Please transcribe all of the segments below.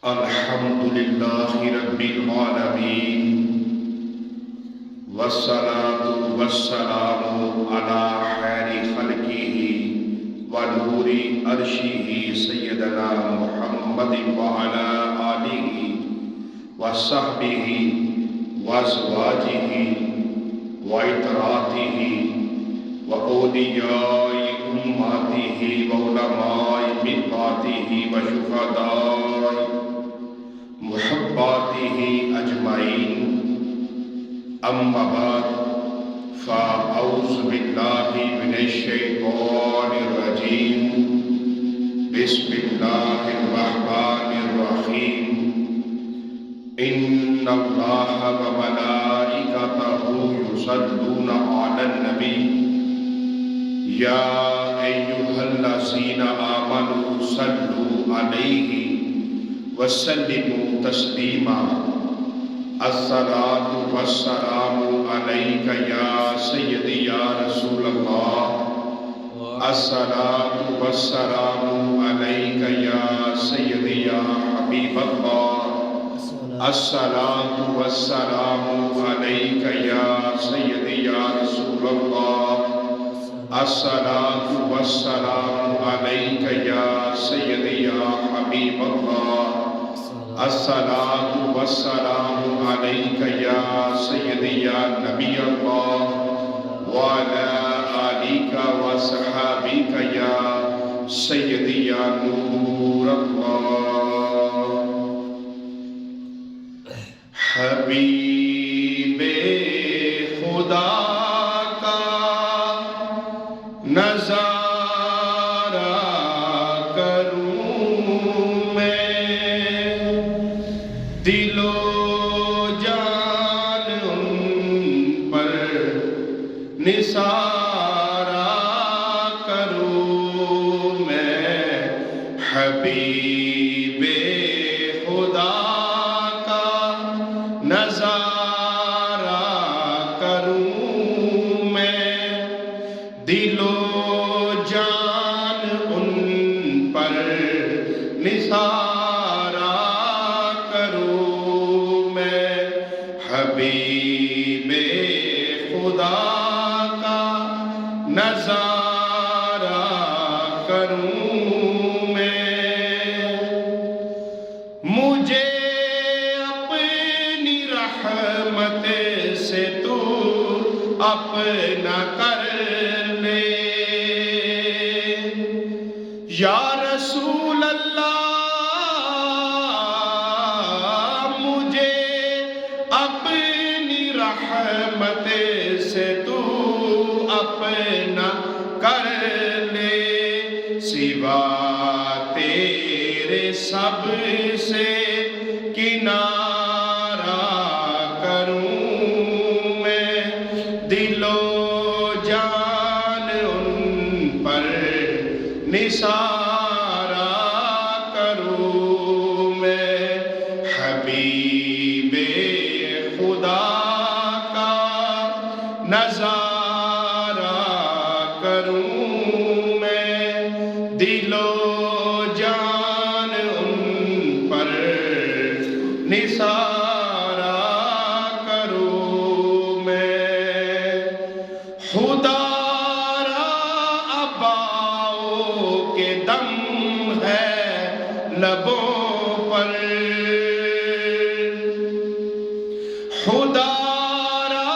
الحمد لله رب العالمين والصلاة والسلام على خير خلقه ونور عرشه سيدنا محمد وعلى آله وصحبه وأزواجه وعتراته وأولياء أمته وعلماء ملته وشهداء محباته أجمعين أما بعد فأعوذ بالله من الشيطان الرجيم بسم الله الرحمن الرحيم إن الله وملائكته يصلون على النبي يا أيها الذين آمنوا صلوا عليه وسلموا تسليما الصلاة والسلام عليك يا سيدي يا رسول الله الصلاة والسلام عليك يا سيدي يا حبيب الله الصلاة والسلام عليك يا سيدي يا رسول الله الصلاة والسلام عليك يا سيدي يا حبيب الله الصلاة والسلام عليك يا سيدي يا نبي الله وعلى آلك وصحابك يا سيدي يا نور الله حبیب خدا کا نظارہ کروں میں دل و جان ان پر نثارہ کروں میں حبیب خدا کا نظارہ کروں میں دل و جان ان پر نثارہ کروں میں حبیب خدا کا نظارہ کروں میں مجھے اپنی رحمت سے تو اپنا کر لے یا رسول اللہ مجھے اپنی رحمت سے تو اپنا کر لے سوا تیرے سب سے کنارہ کروں میں دل و جان ان پر نثارہ کروں میں حبیب خدا کا نظارہ کروں میں دل و جان ان پر نثارہ کروں میں خدا را اباؤں کے دم ہے لبوں پر خدا را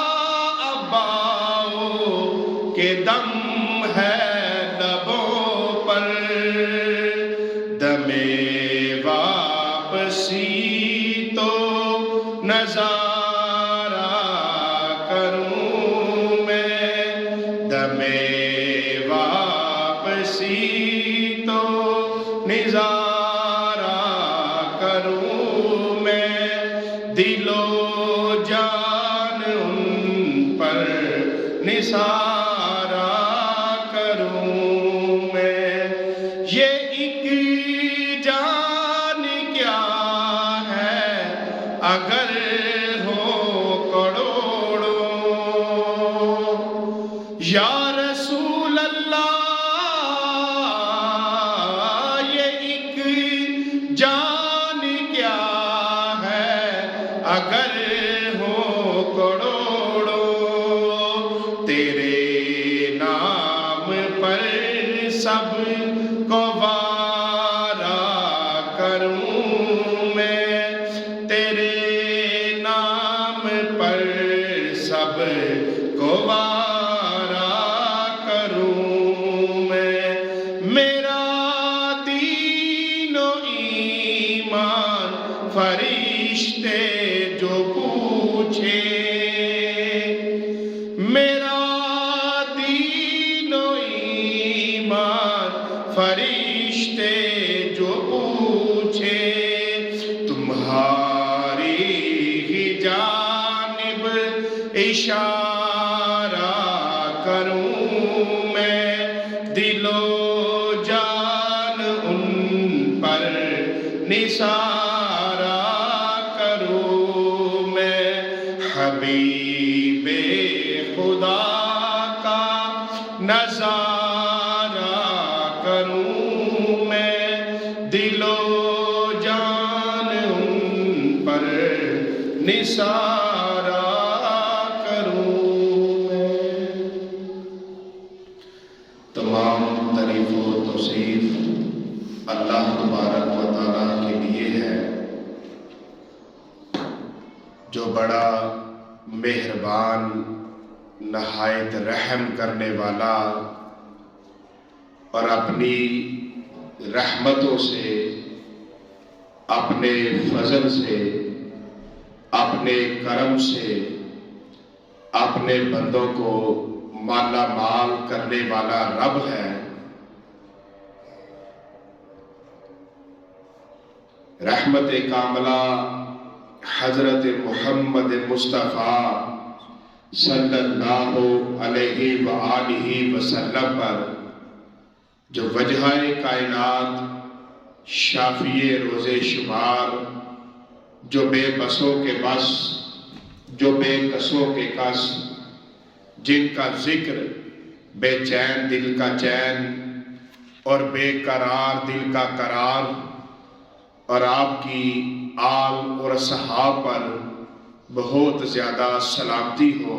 اباؤں کے دم ہے لبوں پر دم واپسی تو نظارہ کروں میں دم واپسی تو نظارہ کروں میں دل و جان ان پر نثارہ کروں میں یہ ایک جان کیا ہے اگر ہو کروڑوں یا رسول اللہ فرشتے جو پوچھے میرا دین و ایمان، فرشتے جو پوچھے تمہاری ہی جانب اشارہ کروں میں، دل و جان ان پر نثارہ کروں میں، حبیب خدا کا نظارہ کروں میں، دل و جان ان پر نثارہ کروں میں۔ تمام تعریف و توصیف اللہ تبارک و تعالیٰ کے لیے ہے، جو بڑا مہربان، نہایت رحم کرنے والا، اور اپنی رحمتوں سے، اپنے فضل سے، اپنے کرم سے اپنے بندوں کو مالا مال کرنے والا رب ہے۔ رحمت کاملہ حضرت محمد مصطفیٰ صلی اللہ علیہ وآلہ وسلم پر، جو وجہ کائنات، شافی روز شمار، جو بے بسوں کے بس، جو بے کسوں کے کس، جن کا ذکر بے چین دل کا چین اور بے قرار دل کا قرار، اور آپ کی آل اور صحاب پر بہت زیادہ سلامتی ہو،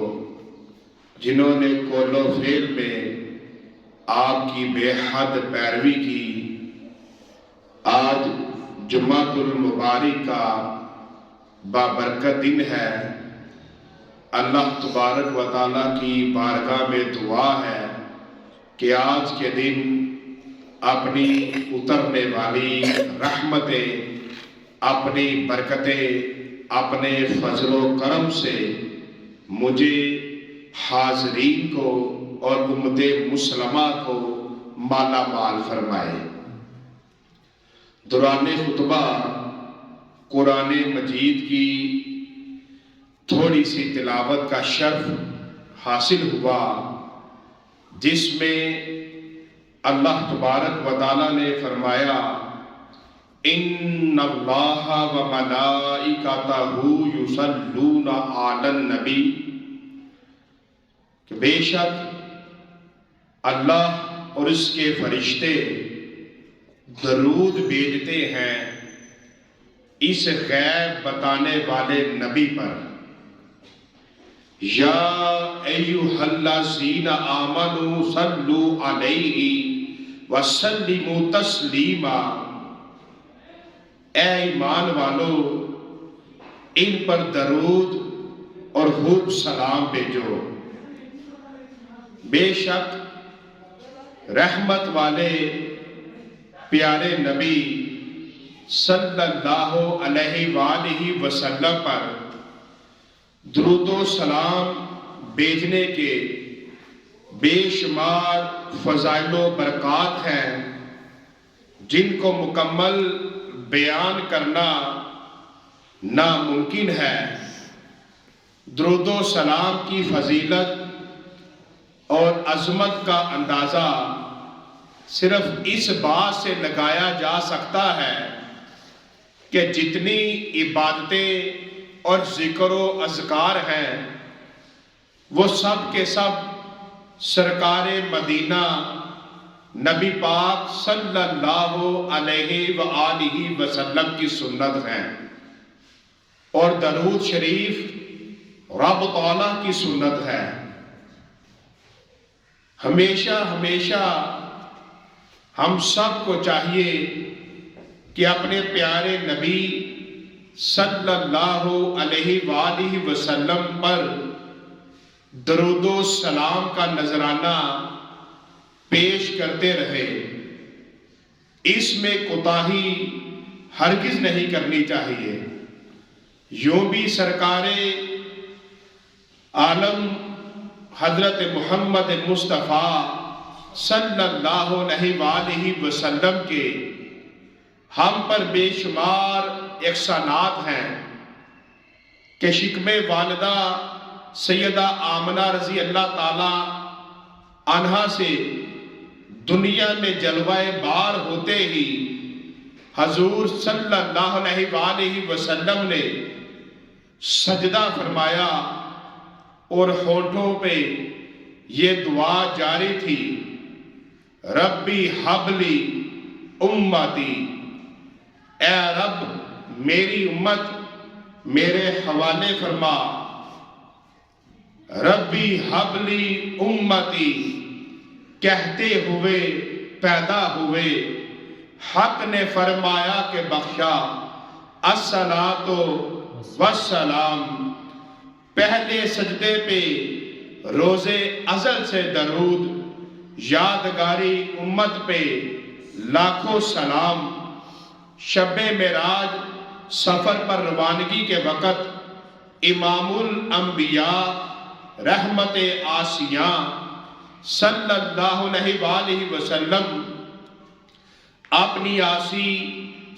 جنہوں نے قول و فعل میں آپ کی بے حد پیروی کی۔ آج جمعۃ المبارک کا بابرکت دن ہے۔ اللہ تبارک و تعالیٰ کی بارگاہ میں دعا ہے کہ آج کے دن اپنی اترنے والی رحمتیں، اپنی برکتیں، اپنے فضل و کرم سے مجھے، حاضرین کو اور امت مسلمہ کو مالا مال فرمائے۔ دوران خطبہ قرآن مجید کی تھوڑی سی تلاوت کا شرف حاصل ہوا، جس میں اللہ تبارک و تعالیٰ نے فرمایا ان اللہ و ملائکتہ یصلون علی النبی، کہ بے شک اللہ اور اس کے فرشتے درود بھیجتے ہیں اس غیب بتانے والے نبی پر۔ یا ایھا الذین آمنوا صلوا علیہ وسلموا تسلیما، اے ایمان والو ان پر درود اور خوب سلام بھیجو۔ بے شک رحمت والے پیارے نبی صلی اللہ علیہ وآلہ وسلم پر درود و سلام بھیجنے کے بے شمار فضائل و برکات ہیں، جن کو مکمل بیان کرنا ناممکن ہے۔ درود و سلام کی فضیلت اور عظمت کا اندازہ صرف اس بات سے لگایا جا سکتا ہے کہ جتنی عبادتیں اور ذکر و اذکار ہیں وہ سب کے سب سرکار مدینہ نبی پاک صلی اللہ علیہ وآلہ وسلم کی سنت ہیں، اور درود شریف رب تعالیٰ کی سنت ہے۔ ہمیشہ ہمیشہ ہم سب کو چاہیے کہ اپنے پیارے نبی صلی اللہ علیہ وآلہ وسلم پر درود و سلام کا نذرانہ پیش کرتے رہے۔ اس میں کوتاہی ہرگز نہیں کرنی چاہیے۔ یوں بھی سرکار عالم حضرت محمد مصطفیٰ صلی اللہ علیہ وآلہ وسلم کے ہم پر بے شمار احسانات ہیں کہ شکم والدہ سیدہ آمنہ رضی اللہ تعالی عنہا سے دنیا میں جلوہ بار ہوتے ہی حضور صلی اللہ علیہ وآلہ وسلم نے سجدہ فرمایا اور ہونٹوں پہ یہ دعا جاری تھی، ربی حبلی امتی، اے رب میری امت میرے حوالے فرما۔ ربی حبلی امتی کہتے ہوئے پیدا ہوئے، حق نے فرمایا کہ بخشا، الصلاۃ والسلام، پہلے سجدے پہ روز ازل سے درود، یادگاری امت پہ لاکھوں سلام۔ شب معراج سفر پر روانگی کے وقت امام الانبیاء رحمت آسیاں صلی اللہ علیہ وآلہ وسلم اپنی آسی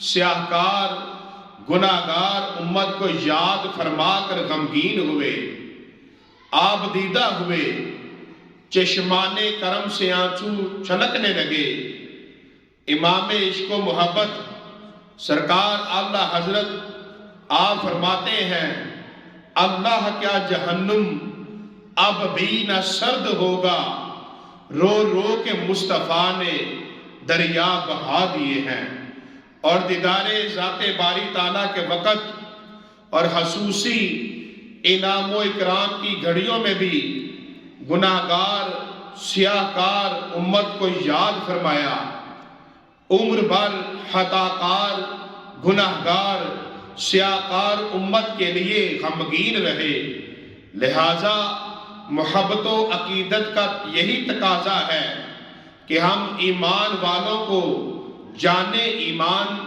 سیاہکار گناہگار امت کو یاد فرما کر غمگین ہوئے، آپ دیدہ ہوئے، چشمان کرم سے آنسو چھلکنے لگے۔ امام عشق و محبت سرکار اعلیٰ حضرت آپ فرماتے ہیں، اللہ کیا جہنم اب بھی نہ سرد ہوگا، رو رو کے مصطفیٰ نے دریا بہا دیے ہیں۔ اور دیدار ذات باری تعالیٰ کے وقت اور خصوصی انعام و اکرام کی گھڑیوں میں بھی گناہگار سیاہکار امت کو یاد فرمایا، عمر بھر خطاکار گناہگار سیاہکار امت کے لیے غمگین رہے۔ لہٰذا محبت و عقیدت کا یہی تقاضا ہے کہ ہم ایمان والوں کو جان ایمان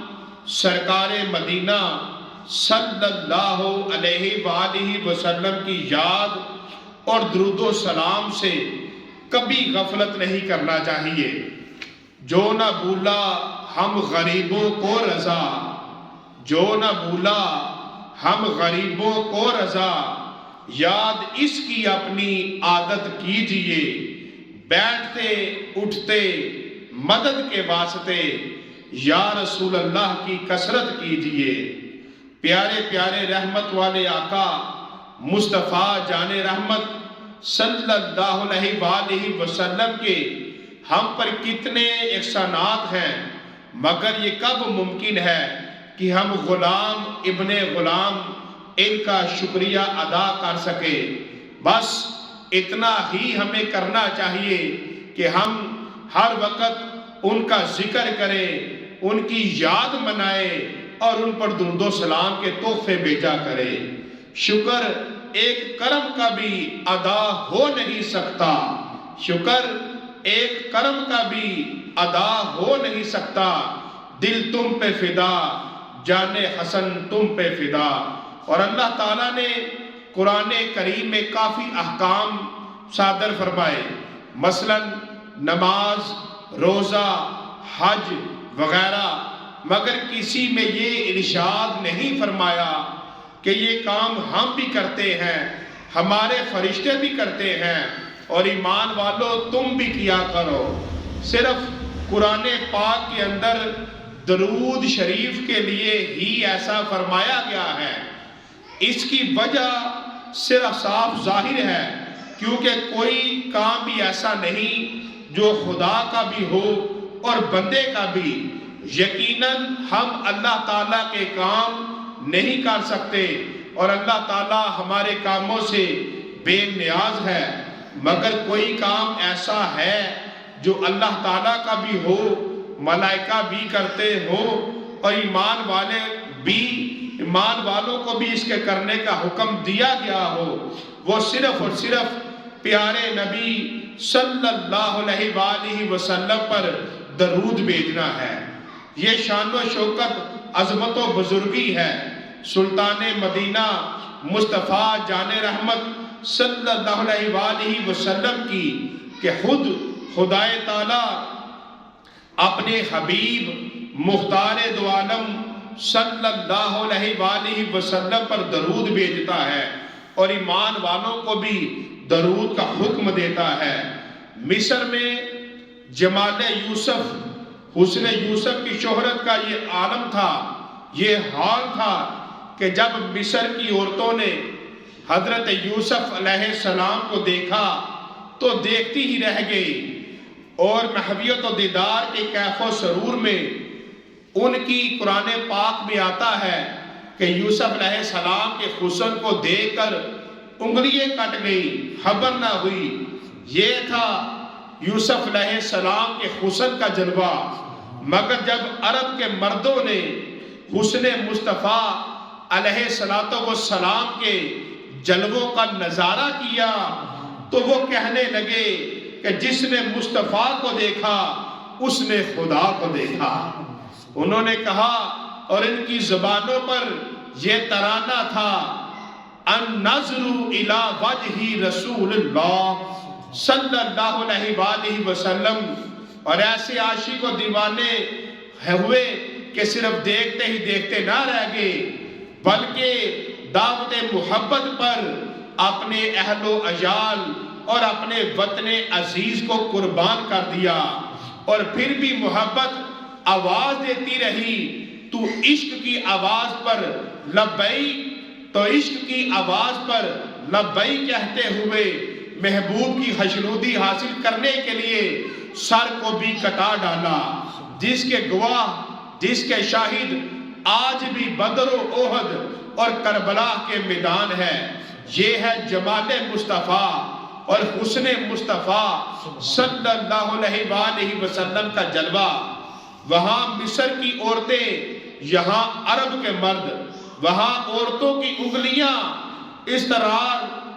سرکار مدینہ صلی اللہ علیہ وآلہ وسلم کی یاد اور درود و سلام سے کبھی غفلت نہیں کرنا چاہیے۔ جو نہ بھولا ہم غریبوں کو رضا، جو نہ بھولا ہم غریبوں کو رضا، یاد اس کی اپنی عادت کیجئے، بیٹھتے اٹھتے مدد کے واسطے یا رسول اللہ کی کثرت کیجئے۔ پیارے پیارے رحمت والے آقا مصطفیٰ جان رحمت صلی اللہ علیہ وآلہ وسلم کے ہم پر کتنے احسانات ہیں، مگر یہ کب ممکن ہے کہ ہم غلام ابن غلام ان کا شکریہ ادا کر سکے۔ بس اتنا ہی ہمیں کرنا چاہیے کہ ہم ہر وقت ان کا ذکر کریں، ان کی یاد منائیں اور ان پر درود و سلام کے تحفے بھیجا کریں۔ شکر ایک کرم کا بھی ادا ہو نہیں سکتا، شکر ایک کرم کا بھی ادا ہو نہیں سکتا، دل تم پہ فدا، جان حسن تم پہ فدا۔ اور اللہ تعالیٰ نے قرآن کریم میں کافی احکام صادر فرمائے، مثلا نماز، روزہ، حج وغیرہ، مگر کسی میں یہ ارشاد نہیں فرمایا کہ یہ کام ہم بھی کرتے ہیں، ہمارے فرشتے بھی کرتے ہیں اور ایمان والوں تم بھی کیا کرو۔ صرف قرآن پاک کے اندر درود شریف کے لیے ہی ایسا فرمایا گیا ہے۔ اس کی وجہ صرف صاف ظاہر ہے، کیونکہ کوئی کام بھی ایسا نہیں جو خدا کا بھی ہو اور بندے کا بھی۔ یقیناً ہم اللہ تعالیٰ کے کام نہیں کر سکتے اور اللہ تعالیٰ ہمارے کاموں سے بے نیاز ہے، مگر کوئی کام ایسا ہے جو اللہ تعالیٰ کا بھی ہو، ملائکہ بھی کرتے ہو اور ایمان والوں کو بھی اس کے کرنے کا حکم دیا گیا ہو، وہ صرف اور صرف پیارے نبی صلی اللہ علیہ وآلہ وسلم پر درود بھیجنا ہے۔ یہ شان و شوکت عظمت و بزرگی ہے۔ سلطان مدینہ مصطفیٰ جان رحمت صلی اللہ علیہ وآلہ وسلم کی کہ خود خدائے تعالیٰ اپنے حبیب مختار دو عالم صلی اللہ علیہ وآلہ وسلم پر درود بھیجتا ہے اور ایمان والوں کو بھی درود کا حکم دیتا ہے۔ مصر میں جمال یوسف، حسن یوسف کی شہرت کا یہ عالم تھا، یہ حال تھا کہ جب مصر کی عورتوں نے حضرت یوسف علیہ السلام کو دیکھا تو دیکھتی ہی رہ گئی، اور محبت و دیدار کے کیف و سرور میں ان کی قرآن پاک میں آتا ہے کہ یوسف علیہ السلام کے حسن کو دیکھ کر انگلیاں کٹ گئی، خبر نہ ہوئی۔ یہ تھا یوسف علیہ السلام کے حسن کا جلوہ۔ مگر جب عرب کے مردوں نے حسن مصطفیٰ علیہ السلام کے جلووں کا نظارہ کیا تو وہ کہنے لگے کہ جس نے مصطفیٰ کو دیکھا اس نے خدا کو دیکھا۔ انہوں نے کہا، اور ان کی زبانوں پر یہ ترانہ تھا، النظر الی وجہ رسول اللہ صلی اللہ علیہ وآلہ وسلم۔ اور ایسے عاشق و دیوانے ہوئے کہ صرف دیکھتے ہی دیکھتے نہ رہ گئے، بلکہ دعوت محبت پر اپنے اہل و عیال اور اپنے وطن عزیز کو قربان کر دیا۔ اور پھر بھی محبت آواز دیتی رہی، تو عشق کی آواز پر لبیک، تو عشق کی آواز پر لبیک کہتے ہوئے محبوب کی خشنودی حاصل کرنے کے لیے سر کو بھی کٹا ڈالا، جس کے گواہ، جس کے شاہد آج بھی بدر و احد اور کربلا کے میدان ہے۔ یہ ہے جمال مصطفیٰ اور حسن مصطفیٰ صلی اللہ علیہ وآلہ وسلم کا جلوہ۔ وہاں مصر کی عورتیں، یہاں عرب کے مرد، وہاں عورتوں کی انگلیاں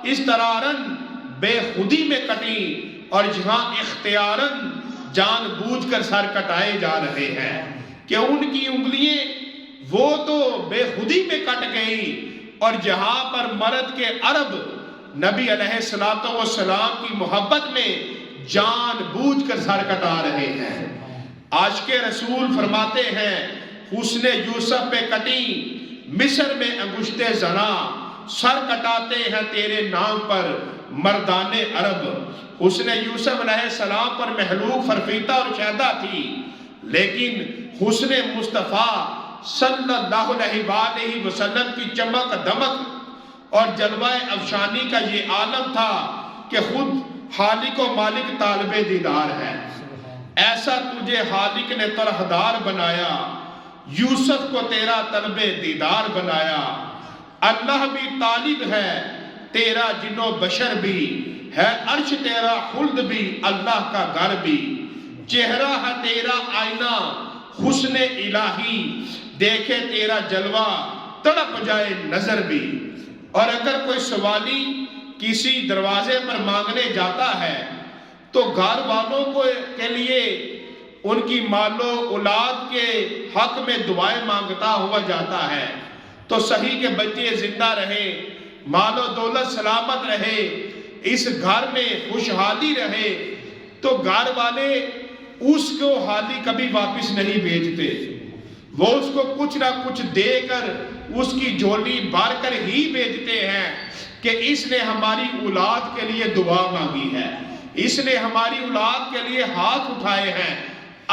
استرارن بے خودی میں کٹی، اور یہاں اختیارن جان بوجھ کر سر کٹائے جا رہے ہیں کہ ان کی انگلیاں وہ تو بے خودی میں کٹ گئی، اور جہاں پر مرد کے عرب نبی علیہ السلام کی محبت میں جان بوجھ کر سر کٹا رہے ہیں۔ عاشق رسول فرماتے ہیں، حسن یوسف پہ کٹی مصر میں انگشت زنا، سر کٹاتے ہیں تیرے نام پر مردان عرب۔ حسن یوسف علیہ السلام پر محلوق فرفیتہ اور شہدہ تھی، لیکن حسن مصطفیٰ صلی اللہ علیہ وآلہ وسلم کی چمک دمک اور جلوہ افشانی کا یہ عالم تھا کہ خود خالق و مالک طالب دیدار ہے۔ ایسا تجھے خالق نے طرحدار بنایا، یوسف کو تیرا طلب دیدار بنایا۔ اللہ بھی طالب ہے تیرا، جن و بشر بھی ہے، عرش تیرا، خلد بھی اللہ کا گھر بھی۔ چہرہ ہے تیرا آئینہ حسن الہی، دیکھے تیرا جلوہ تڑپ جائے نظر بھی۔ اور اگر کوئی سوالی کسی دروازے پر مانگنے جاتا ہے تو گھر والوں کے لیے ان کی مال و اولاد کے حق میں دعائیں مانگتا ہوا جاتا ہے، تو صحیح کے بچے زندہ رہے، مال و دولت سلامت رہے، اس گھر میں خوشحالی رہے، تو گھر والے اس کو حالی کبھی واپس نہیں بھیجتے، وہ اس کو کچھ نہ کچھ دے کر اس کی جھولی بھر کر ہی بھیجتے ہیں کہ اس نے ہماری اولاد کے لیے دعا مانگی ہے، اس نے ہماری اولاد کے لیے ہاتھ اٹھائے ہیں۔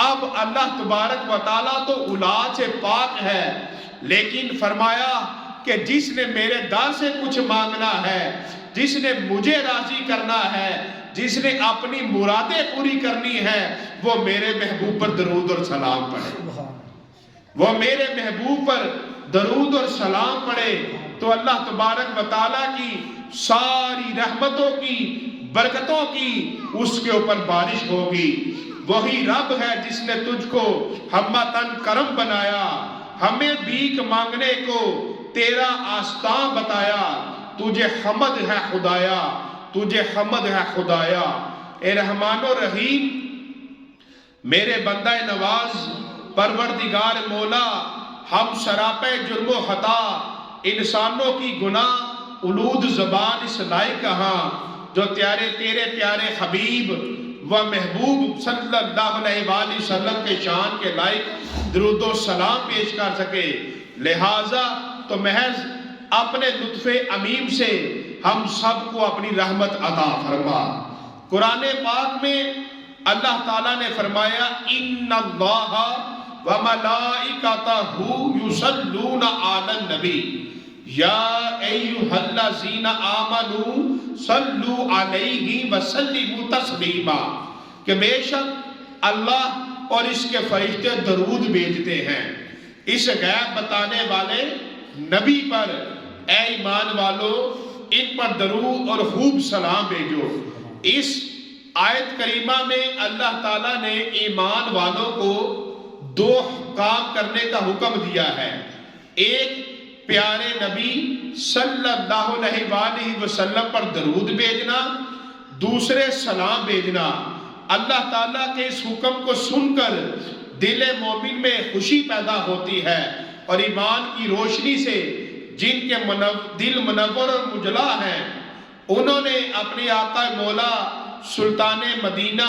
اب اللہ تبارک و تعالیٰ تو اولاد سے پاک ہے، لیکن فرمایا کہ جس نے میرے در سے کچھ مانگنا ہے، جس نے مجھے راضی کرنا ہے، جس نے اپنی مرادیں پوری کرنی ہے، وہ میرے محبوب پر درود اور سلام پڑھے، وہ میرے محبوب پر درود اور سلام پڑھے، تو اللہ تبارک و تعالیٰ کی ساری رحمتوں کی، برکتوں کی اس کے اوپر بارش ہوگی۔ وہی رب ہے جس نے تجھ کو ہمتن کرم بنایا، ہمیں بھیک مانگنے کو تیرا آستان بتایا، تجھے حمد ہے خدایا، تجھے حمد ہے خدایا۔ اے رحمان و رحیم، میرے بندہ نواز پروردگار مولا، ہم سراپے جرم و خطا، انسانوں کی گناہ اولود زبان اس لائق کہاں، جو تیرے پیارے حبیب و محبوب صلی اللہ علیہ وآلہ وسلم کے شان کے لائق درود و سلام پیش کر سکے۔ لہٰذا تو محض اپنے لطف عمیم سے ہم سب کو اپنی رحمت عطا فرما۔ قرآن پاک میں اللہ تعالیٰ نے فرمایا ان اللہ وملائکتہ یصلون علی النبی یا ایھا الذین آمنوا صلوا علیہ وسلموا تسلیما، کہ بے شک اللہ اور اس کے فرشتے درود بھیجتے ہیں اس غیب بتانے والے نبی پر، اے ایمان والو ان پر درود اور خوب سلام بھیجو۔ اس آیت کریمہ میں اللہ تعالیٰ نے ایمان والوں کو دو کام کرنے کا حکم دیا ہے، ایک پیارے نبی صلی اللہ علیہ وآلہ وسلم پر درود بھیجنا، دوسرے سلام بھیجنا۔ اللہ تعالیٰ کے اس حکم کو سن کر دل مومن میں خوشی پیدا ہوتی ہے، اور ایمان کی روشنی سے جن کے دل منور اور مجلا ہیں، انہوں نے اپنے آقا مولا سلطان مدینہ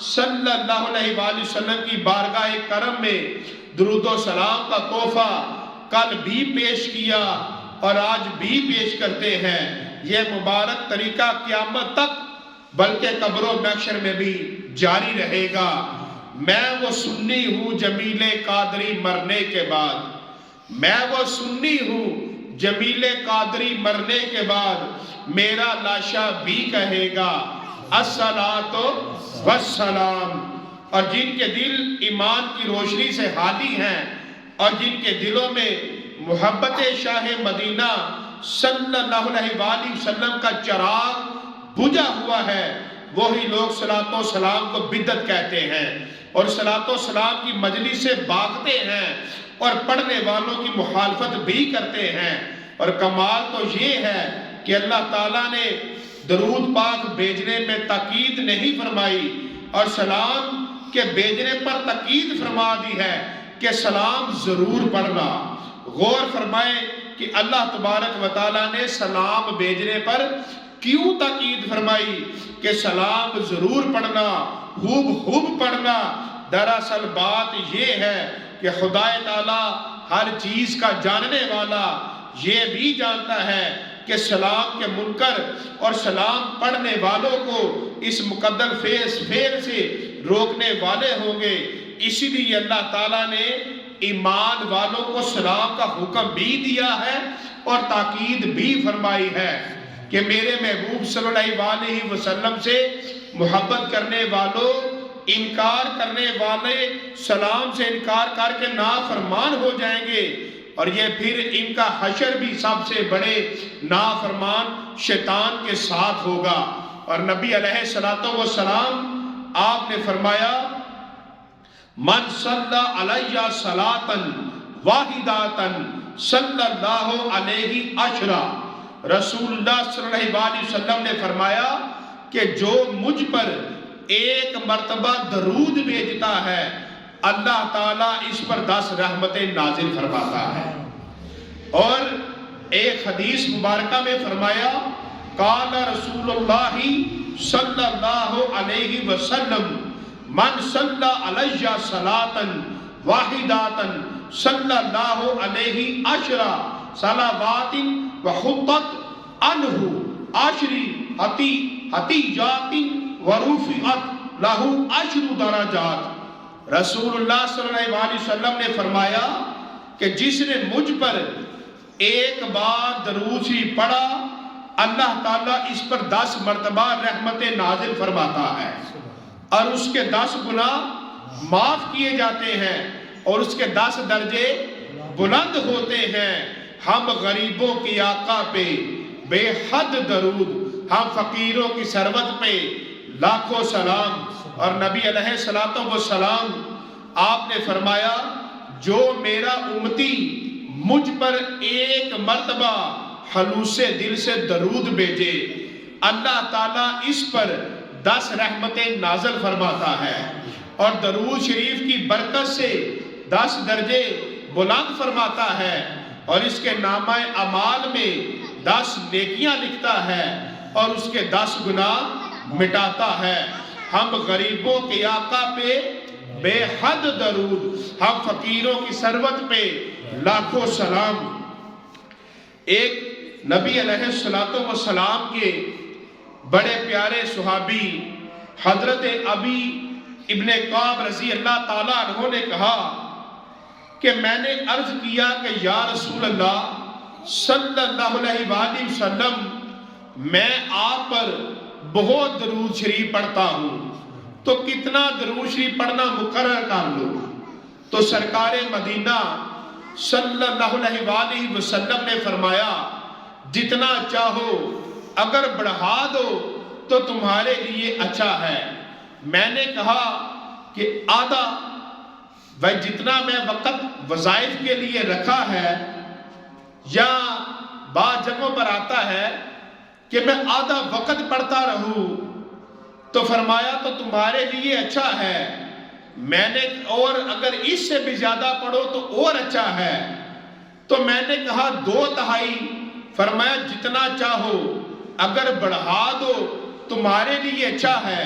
صلی اللہ علیہ وآلہ وسلم کی بارگاہ کرم میں درود و سلام کا تحفہ کل بھی پیش کیا اور آج بھی پیش کرتے ہیں۔ یہ مبارک طریقہ قیامت تک بلکہ قبر و محشر میں بھی جاری رہے گا۔ میں وہ سنی ہوں جمیل قادری مرنے کے بعد، میں وہ سنی ہوں جمیل قادری مرنے کے بعد، میرا لاشا بھی کہے گا الصلاۃ والسلام۔ اور جن کے دل ایمان کی روشنی سے خالی ہیں اور جن کے دلوں میں محبت شاہ مدینہ صلی اللہ علیہ وآلہ وسلم کا چراغ بجھا ہوا ہے، وہی لوگ صلاۃ و سلام کو بدعت کہتے ہیں اور صلاۃ و سلام کی مجلس سے بھاگتے ہیں اور پڑھنے والوں کی مخالفت بھی کرتے ہیں۔ اور کمال تو یہ ہے کہ اللہ تعالیٰ نے درود پاک بھیجنے میں تاکید نہیں فرمائی اور سلام کے بھیجنے پر تاکید فرما دی ہے کہ سلام ضرور پڑھنا۔ غور فرمائے کہ اللہ تبارک و تعالیٰ نے سلام بھیجنے پر کیوں تاکید فرمائی کہ سلام ضرور پڑھنا، خوب پڑھنا۔ دراصل بات یہ ہے کہ خدا تعالیٰ ہر چیز کا جاننے والا یہ بھی جانتا ہے کہ سلام کے منکر اور سلام پڑھنے والوں کو اس مقدر فعل سے روکنے والے ہوں گے۔ اسی لیے اللہ تعالیٰ نے ایمان والوں کو سلام کا حکم بھی دیا ہے اور تاکید بھی فرمائی ہے کہ میرے محبوب صلی اللہ علیہ وسلم سے محبت کرنے والوں، انکار کرنے والے سلام سے انکار کر کے نافرمان ہو جائیں گے، اور یہ پھر ان کا حشر بھی سب سے بڑے نافرمان شیطان کے ساتھ ہوگا۔ اور نبی علیہ السلام آپ نے فرمایا من صلی علیہ صلاۃً واحدۃً صلی اللہ علیہ عشرہ، رسول اللہ صلی اللہ علیہ وسلم نے فرمایا کہ جو مجھ پر ایک مرتبہ درود بھیجتا ہے اللہ تعالیٰ اس پر 10 رحمتیں نازل فرماتا ہے۔ اور ایک حدیث مبارکہ میں فرمایا قال رسول اللہ صلی اللہ علیہ وسلم من صلی علیہ صلاۃً واحدۃً صلی اللہ علیہ عشرہ صلوات وحطت عنہ عشر خطیئات ورفعت لہ 10 درجات۔ رسول اللہ صلی اللہ علیہ وسلم نے فرمایا کہ جس نے مجھ پر ایک بار درود شریف پڑھا اللہ تعالیٰ اس پر 10 مرتبہ رحمت نازل فرماتا ہے اور اس کے 10 گناہ معاف کیے جاتے ہیں اور اس کے 10 درجے بلند ہوتے ہیں۔ ہم غریبوں کی آقا پہ بے حد درود، ہم فقیروں کی سربت پہ لاکھوں سلام۔ اور نبی علیہ السلام آپ نے فرمایا جو میرا امتی مجھ پر ایک مرتبہ خلوص دل سے درود بھیجے اللہ تعالیٰ اس پر 10 رحمتیں نازل فرماتا ہے، اور درود شریف کی برکت سے 10 درجے بلند فرماتا ہے اور اس کے نامہ اعمال میں 10 نیکیاں لکھتا ہے اور اس کے 10 گناہ مٹاتا ہے۔ ہم غریبوں کے آقا پہ بے حد درود، ہم فقیروں کی ثروت پہ لاکھوں سلام۔ ایک نبی علیہ السلام کے بڑے پیارے صحابی حضرت ابی ابن کعب رضی اللہ تعالیٰ عنہ نے کہا کہ میں نے عرض کیا کہ یا رسول اللہ صلی اللہ علیہ وآلہ وسلم، میں آپ پر بہت درود شریف پڑھتا ہوں، تو کتنا درود شریف پڑھنا مقرر کر لوں؟ تو سرکار مدینہ صلی اللہ علیہ وآلہ وسلم نے فرمایا جتنا چاہو، اگر بڑھا دو تو تمہارے لیے اچھا ہے۔ میں نے کہا کہ آدھا، وہ جتنا میں وقت وظائف کے لیے رکھا ہے، یا بعض جگہوں پر آتا ہے کہ میں آدھا وقت پڑھتا رہوں، تو فرمایا تو تمہارے لیے اچھا ہے۔ میں نے اور اگر اس سے بھی زیادہ پڑھو تو اور اچھا ہے۔ تو میں نے کہا 2/3۔ فرمایا جتنا چاہو، اگر بڑھا دو تمہارے لیے اچھا ہے۔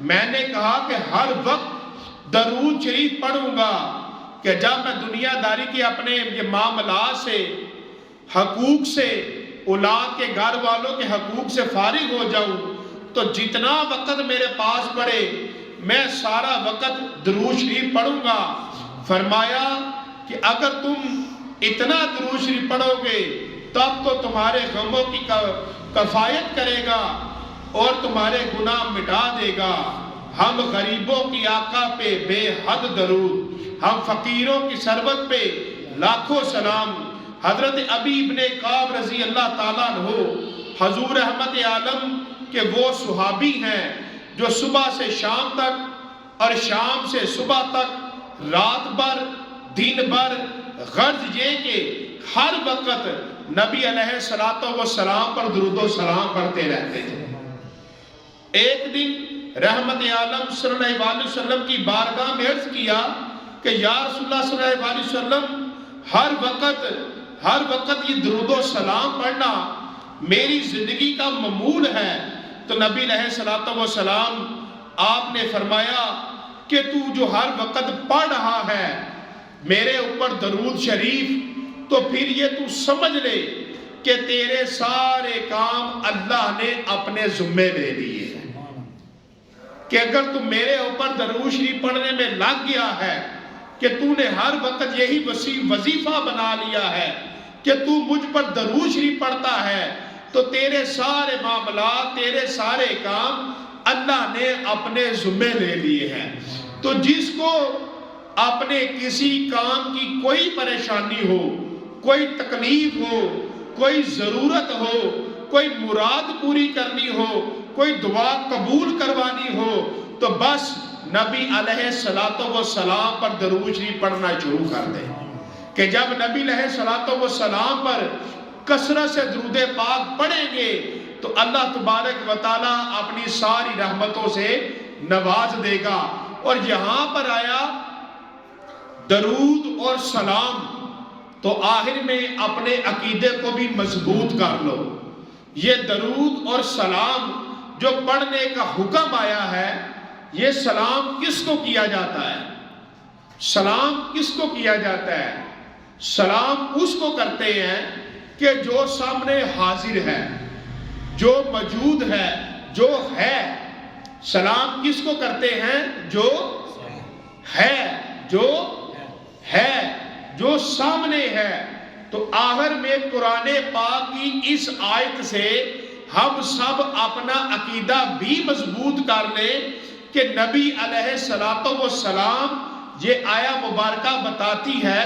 میں نے کہا کہ ہر وقت درود شریف پڑھوں گا کہ جب میں دنیا داری کے اپنے یہ معاملات سے، حقوق سے، اولاد کے گھر والوں کے حقوق سے فارغ ہو جاؤں تو جتنا وقت میرے پاس پڑے میں سارا وقت درود شریف پڑھوں گا۔ فرمایا کہ اگر تم اتنا درود شریف پڑھو گے تب تو تمہارے غموں کی کفایت کرے گا اور تمہارے گناہ مٹا دے گا۔ ہم غریبوں کی آقا پہ بے حد درود، ہم فقیروں کی ثروت پہ لاکھوں سلام۔ حضرت ابی ابن کعب رضی اللہ تعالیٰ عنہ حضور رحمت عالم کہ وہ صحابی ہیں جو صبح سے شام تک اور شام سے صبح تک رات بھر دن بھر، غرض یہ کہ ہر وقت نبی علیہ السلام پر درود و سلام پڑھتے رہتے تھے۔ ایک دن رحمت عالم صلی اللہ علیہ وسلم کی بارگاہ میں عرض کیا کہ یا رسول اللہ صلی اللہ علیہ وسلم، ہر وقت یہ درود و سلام پڑھنا میری زندگی کا معمول ہے۔ تو نبی علیہ السلام آپ نے فرمایا کہ تو جو ہر وقت پڑھ رہا ہے میرے اوپر درود شریف، تو پھر یہ تو سمجھ لے کہ تیرے سارے کام اللہ نے اپنے ذمے لے لیے ہیں۔ کہ اگر تو میرے اوپر درود شریف پڑھنے میں لگ گیا ہے کہ تو نے ہر وقت یہی وظیفہ بنا لیا ہے کہ تو مجھ پر درود شریف پڑھتا ہے، تو تیرے سارے معاملات، تیرے سارے کام اللہ نے اپنے ذمے لے لیے ہیں۔ تو جس کو اپنے کسی کام کی کوئی پریشانی ہو، کوئی تکلیف ہو، کوئی ضرورت ہو، کوئی مراد پوری کرنی ہو، کوئی دعا قبول کروانی ہو، تو بس نبی علیہ السلام پر درود شریف پڑھنا شروع کر دے۔ کہ جب نبی علیہ السلام پر کثرت سے درود پاک پڑھیں گے تو اللہ تبارک و تعالیٰ اپنی ساری رحمتوں سے نواز دے گا۔ اور یہاں پر آیا درود اور سلام، تو آخر میں اپنے عقیدے کو بھی مضبوط کر لو۔ یہ درود اور سلام جو پڑھنے کا حکم آیا ہے، یہ سلام کس کو کیا جاتا ہے؟ سلام کس کو کیا جاتا ہے؟ سلام اس کو کرتے ہیں کہ جو سامنے حاضر ہے، جو موجود ہے، جو ہے۔ سلام کس کو کرتے ہیں؟ جو ہے، جو سامنے ہے۔ تو آخر میں قرآن پاک کی اس آیت سے ہم سب اپنا عقیدہ بھی مضبوط کر لیں کہ نبی علیہ السلام، یہ آیا مبارکہ بتاتی ہے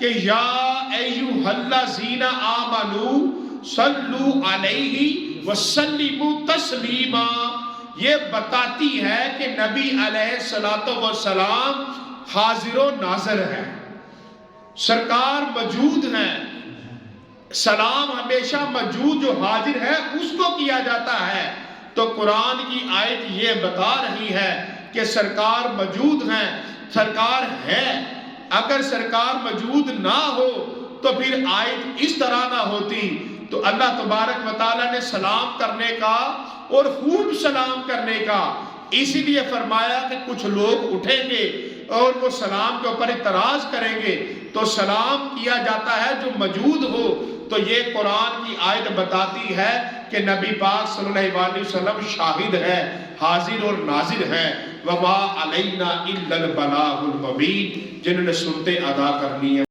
کہ یا ایھا الذین آمنوا صلوا علیہ وسلموا تسلیما، یہ بتاتی ہے کہ نبی علیہ السلام حاضر و ناظر ہے، سرکار موجود ہیں۔ سلام ہمیشہ موجود، جو حاضر ہے اس کو کیا جاتا ہے۔ تو قرآن کی آیت یہ بتا رہی ہے کہ سرکار موجود ہیں، سرکار ہے، اگر سرکار موجود نہ ہو تو پھر آیت اس طرح نہ ہوتی۔ تو اللہ تبارک و تعالیٰ نے سلام کرنے کا اور خوب سلام کرنے کا اس لیے فرمایا کہ کچھ لوگ اٹھیں گے اور وہ سلام کے اوپر اعتراض کریں گے، تو سلام کیا جاتا ہے جو موجود ہو۔ تو یہ قرآن کی آیت بتاتی ہے کہ نبی پاک صلی اللہ علیہ وسلم شاہد ہے، حاضر اور ناظر ہے۔ وَمَا عَلَيْنَا إِلَّا الْبَلَاغُ الْمُبِينُ، جنہوں نے سنتے ادا کرنی ہے۔